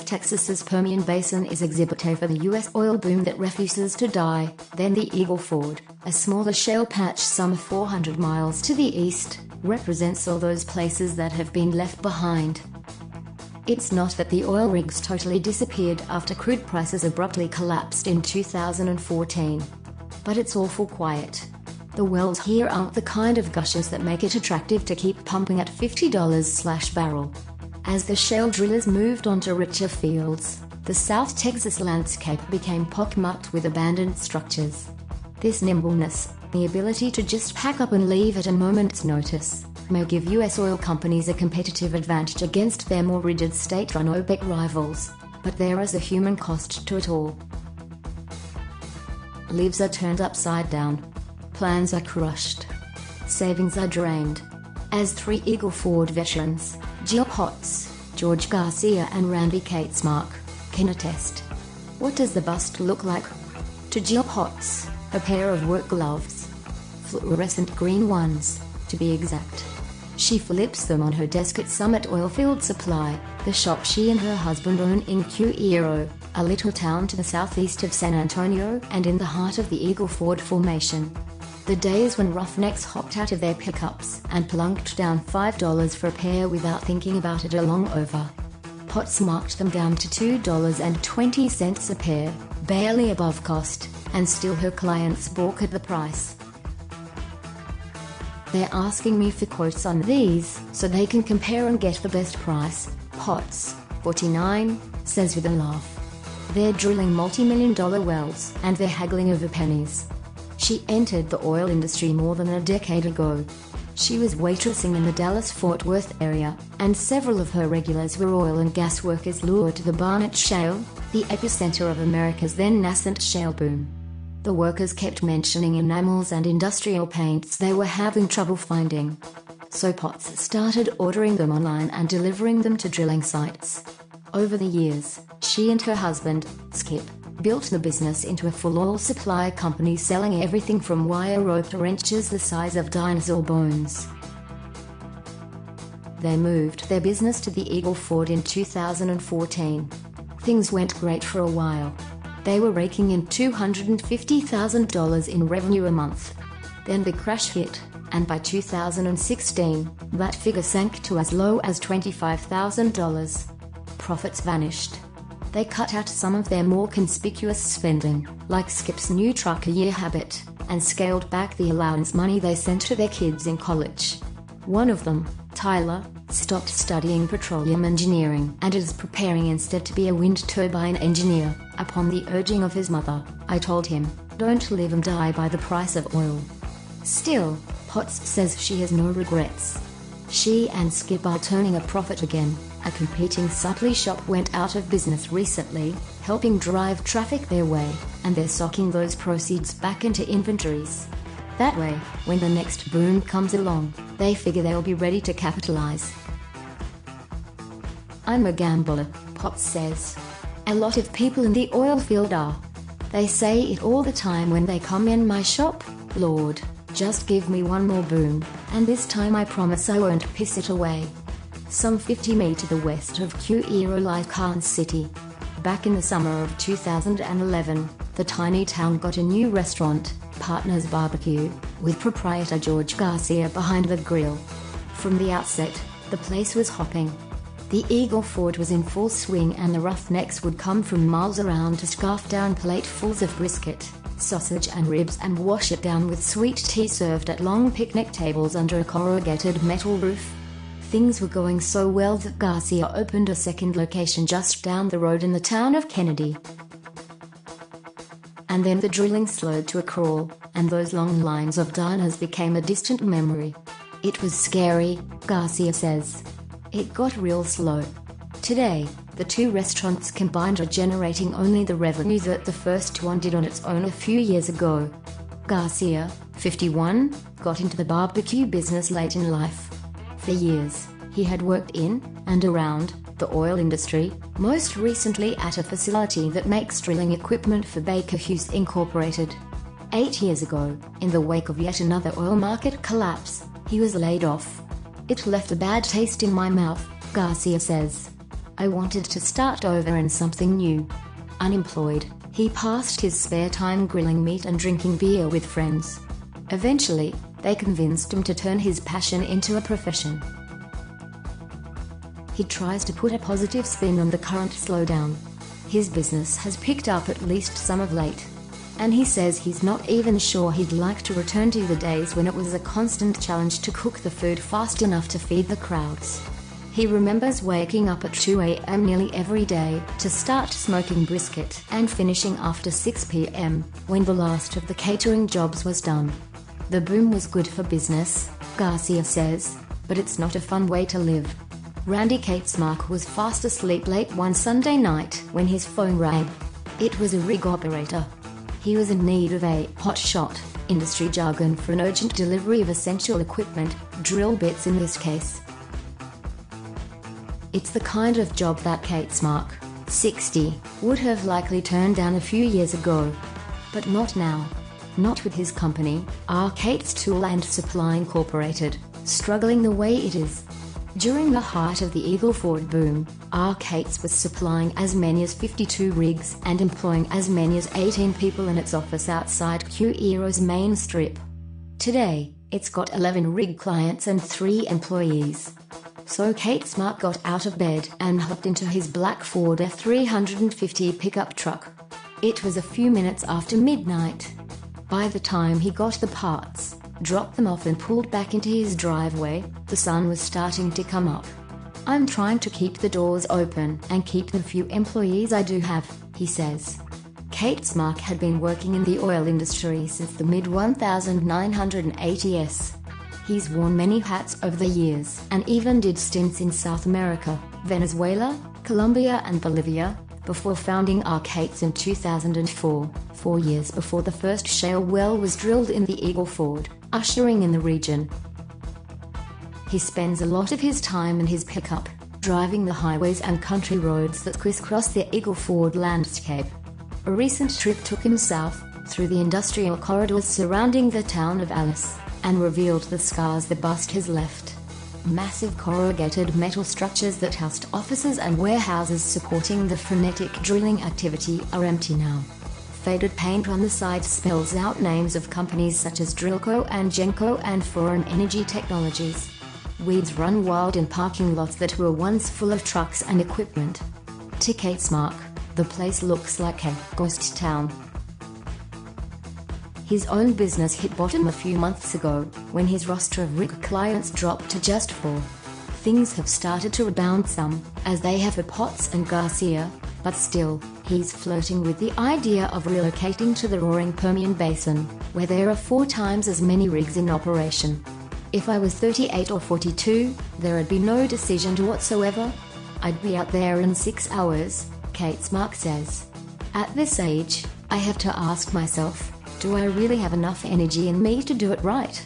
Texas's Permian Basin is exhibit A for the U.S. oil boom that refuses to die. Then the Eagle Ford, a smaller shale patch some 400 miles to the east, represents all those places that have been left behind. It's not that the oil rigs totally disappeared after crude prices abruptly collapsed in 2014. But it's awful quiet. The wells here aren't the kind of gushers that make it attractive to keep pumping at $50/barrel. As the shale drillers moved on to richer fields, the South Texas landscape became pockmarked with abandoned structures. This nimbleness, the ability to just pack up and leave at a moment's notice, may give U.S. oil companies a competitive advantage against their more rigid state-run OPEC rivals, but there is a human cost to it all. Lives are turned upside down. Plans are crushed. Savings are drained. As three Eagle Ford veterans, Jill Potts, George Garcia and Randy Catesmark, can attest. What does the bust look like? To Jill Potts, a pair of work gloves. Fluorescent green ones, to be exact. She flips them on her desk at Summit Oilfield Supply, the shop she and her husband own in Cuero, a little town to the southeast of San Antonio and in the heart of the Eagle Ford Formation. The days when roughnecks hopped out of their pickups and plunked down $5 for a pair without thinking about it are long over. Potts marked them down to $2.20 a pair, barely above cost, and still her clients balk at the price. They're asking me for quotes on these, so they can compare and get the best price, Potts, 49, says with a laugh. They're drilling multi-million-dollar wells, and they're haggling over pennies. She entered the oil industry more than a decade ago. She was waitressing in the Dallas-Fort Worth area, and several of her regulars were oil and gas workers lured to the Barnett Shale, the epicenter of America's then nascent shale boom. The workers kept mentioning enamels and industrial paints they were having trouble finding. So Potts started ordering them online and delivering them to drilling sites. Over the years, she and her husband, Skip, built the business into a full oil supply company selling everything from wire rope to wrenches the size of dinosaur bones. They moved their business to the Eagle Ford in 2014. Things went great for a while. They were raking in $250,000 in revenue a month. Then the crash hit, and by 2016, that figure sank to as low as $25,000. Profits vanished. They cut out some of their more conspicuous spending, like Skip's new truck-a-year habit, and scaled back the allowance money they sent to their kids in college. One of them, Tyler, stopped studying petroleum engineering and is preparing instead to be a wind turbine engineer. Upon the urging of his mother, I told him, "Don't live and die by the price of oil." Still, Potts says she has no regrets. She and Skip are turning a profit again. A competing supply shop went out of business recently, helping drive traffic their way, and they're socking those proceeds back into inventories. That way, when the next boom comes along, they figure they'll be ready to capitalize. I'm a gambler, Potts says. A lot of people in the oil field are. They say it all the time when they come in my shop, "Lord, just give me one more boom, and this time I promise I won't piss it away." Some 50 mi to the west of Cuero lies Kansas City. Back in the summer of 2011, the tiny town got a new restaurant, Partners Barbecue, with proprietor George Garcia behind the grill. From the outset, the place was hopping. The Eagle Ford was in full swing and the roughnecks would come from miles around to scarf down platefuls of brisket, sausage and ribs and wash it down with sweet tea served at long picnic tables under a corrugated metal roof. Things were going so well that Garcia opened a second location just down the road in the town of Kennedy. And then the drilling slowed to a crawl, and those long lines of diners became a distant memory. It was scary, Garcia says. It got real slow. Today, the two restaurants combined are generating only the revenue that the first one did on its own a few years ago. Garcia, 51, got into the barbecue business late in life. For years, he had worked in and around the oil industry, most recently at a facility that makes drilling equipment for Baker Hughes Incorporated. 8 years ago, in the wake of yet another oil market collapse, he was laid off. It left a bad taste in my mouth, Garcia says. I wanted to start over in something new. Unemployed, he passed his spare time grilling meat and drinking beer with friends. Eventually, they convinced him to turn his passion into a profession. He tries to put a positive spin on the current slowdown. His business has picked up at least some of late. And he says he's not even sure he'd like to return to the days when it was a constant challenge to cook the food fast enough to feed the crowds. He remembers waking up at 2 a.m. nearly every day to start smoking brisket and finishing after 6 p.m. when the last of the catering jobs was done. The boom was good for business, Garcia says, but it's not a fun way to live. Randy Catesmark was fast asleep late one Sunday night when his phone rang. It was a rig operator. He was in need of a hot shot, industry jargon for an urgent delivery of essential equipment, drill bits in this case. It's the kind of job that Catesmark, 60, would have likely turned down a few years ago. But not now. Not with his company, Cates Tool and Supply Incorporated, struggling the way it is. During the height of the Eagle Ford boom, Cates was supplying as many as 52 rigs and employing as many as 18 people in its office outside Cuero's main strip. Today, it's got 11 rig clients and 3 employees. So Catesmark got out of bed and hopped into his black Ford F350 pickup truck. It was a few minutes after midnight. By the time he got the parts, dropped them off and pulled back into his driveway, the sun was starting to come up. I'm trying to keep the doors open and keep the few employees I do have, he says. Catesmark had been working in the oil industry since the mid-1980s. He's worn many hats over the years and even did stints in South America, Venezuela, Colombia and Bolivia, before founding Cates in 2004, 4 years before the first shale well was drilled in the Eagle Ford, ushering in the region. He spends a lot of his time in his pickup, driving the highways and country roads that crisscross the Eagle Ford landscape. A recent trip took him south, through the industrial corridors surrounding the town of Alice, and revealed the scars the bust has left. Massive corrugated metal structures that housed offices and warehouses supporting the frenetic drilling activity are empty now. Faded paint on the side spells out names of companies such as Drillco and Genco and Foreign Energy Technologies. Weeds run wild in parking lots that were once full of trucks and equipment. To Catesmark, the place looks like a ghost town. His own business hit bottom a few months ago, when his roster of rig clients dropped to just 4. Things have started to rebound some, as they have for Potts and Garcia, but still, he's flirting with the idea of relocating to the roaring Permian Basin, where there are 4 times as many rigs in operation. If I was 38 or 42, there'd be no decision whatsoever. I'd be out there in 6 hours, Catesmark says. At this age, I have to ask myself, do I really have enough energy in me to do it right?